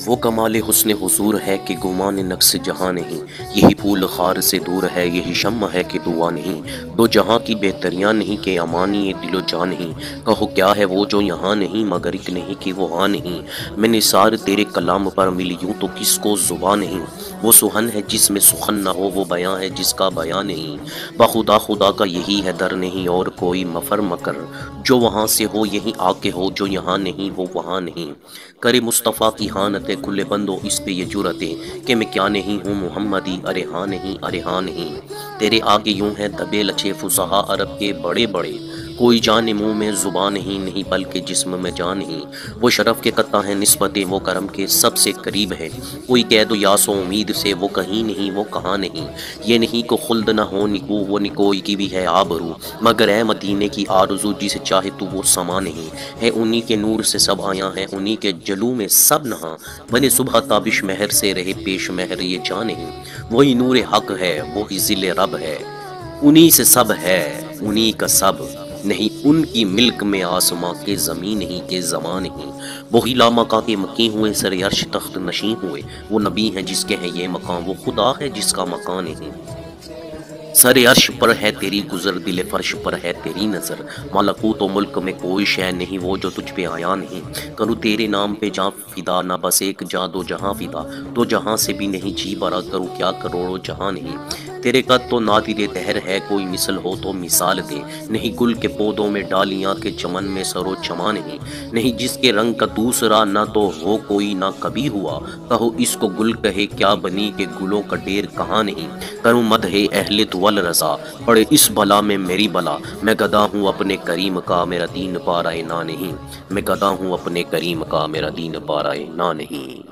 وہ کمال حسن حضور ہے کہ گمان نقص جہاں نہیں، یہی پھول خار سے دور ہے، یہی شمع ہے کہ دعا نہیں، دو جہاں کی بہتریاں نہیں کہ امانی دل و جاں نہیں، کہو کیا ہے وہ جو یہاں نہیں مگر اتنے ہی کہ وہ ہاں نہیں، میں نثار تیرے کلام پر ملی یوں تو کس کو زبان نہیں، وہ سخن ہے جس میں سخن نہ ہو، وہ بیاں ہے جس کا بیاں نہیں، بخدا خدا کا یہی ہے در نہیں اور کوئی مفر مکر، جو وہاں سے ہو یہیں آ کے ہو، جو یہاں نہیں وہ وہاں نہیں، کرے مصطفیٰ کی حانتیں کھلے بندو اس پہ یہ جرتیں کہ میں کیا نہیں ہوں محمدی، ارے ہاں نہیں ارے ہاں نہیں، تیرے آگے یوں ہیں دبے لچے فصحا عرب کے بڑے بڑے، کوئی جان منہ میں زبان نہیں بلکہ جسم میں جان نہیں، وہ شرف کے قطع ہیں نسبت وہ کرم کے سب سے قریب ہے، کوئی قید و یاس و امید سے وہ کہیں نہیں وہ کہاں نہیں، یہ نہیں کہ خلد نہ ہو نکو وہ نکوئی کی بھی ہے آبرو، مگر اے مدینے کی آرزو جسے چاہے تو وہ سما نہیں، ہے انہی کے نور سے سب آیاں ہیں انہی کے جلو میں سب نہاں، بنے صبح تابش مہر سے رہے پیش مہر یہ جاں نہیں، وہی نور حق ہے وہی ذل رب ہے، انہی سے سب ہے انہی کا سب، نہیں ان کی ملک میں آسماں کے زمین نہیں کہ زمان نہیں، وہی لامکاں کے مکیں ہوئے سر عرش تخت نشین ہوئے، وہ نبی ہیں جس کے ہیں یہ مقام، وہ خدا ہے جس کا مکان نہیں، سر عرش پر ہے تیری گزر دل فرش پر ہے تیری نظر، ملکوت و ملک میں کوئی شے نہیں وہ جو تجھ پہ آیا نہیں، کروں تیرے نام پہ جاں فدا نہ بس ایک جاں دو جہاں فدا، دو جہاں سے بھی نہیں جی بھرا کروں کیا کروڑوں جہاں نہیں، تیرے قد تو نادر دہر ہے کوئی مثل ہو تو مثال دے، نہیں گل کے پودوں میں ڈالیاں کے چمن میں سر و چماں نہیں، نہیں جس کے رنگ کا دوسرا نہ تو ہو کوئی نہ کبھی ہوا، کہو اس کو گل کہے کیا بنی کہ گلوں کا ڈھیر کہاں نہیں، کروں مدح اہل طول رضا پڑے اس بلا میں میری بلا، میں گدا ہوں اپنے کریم کا میرا دین پارہ نہ نہیں، میں گدا ہوں اپنے کریم کا میرا دین پارہ نہ نہیں۔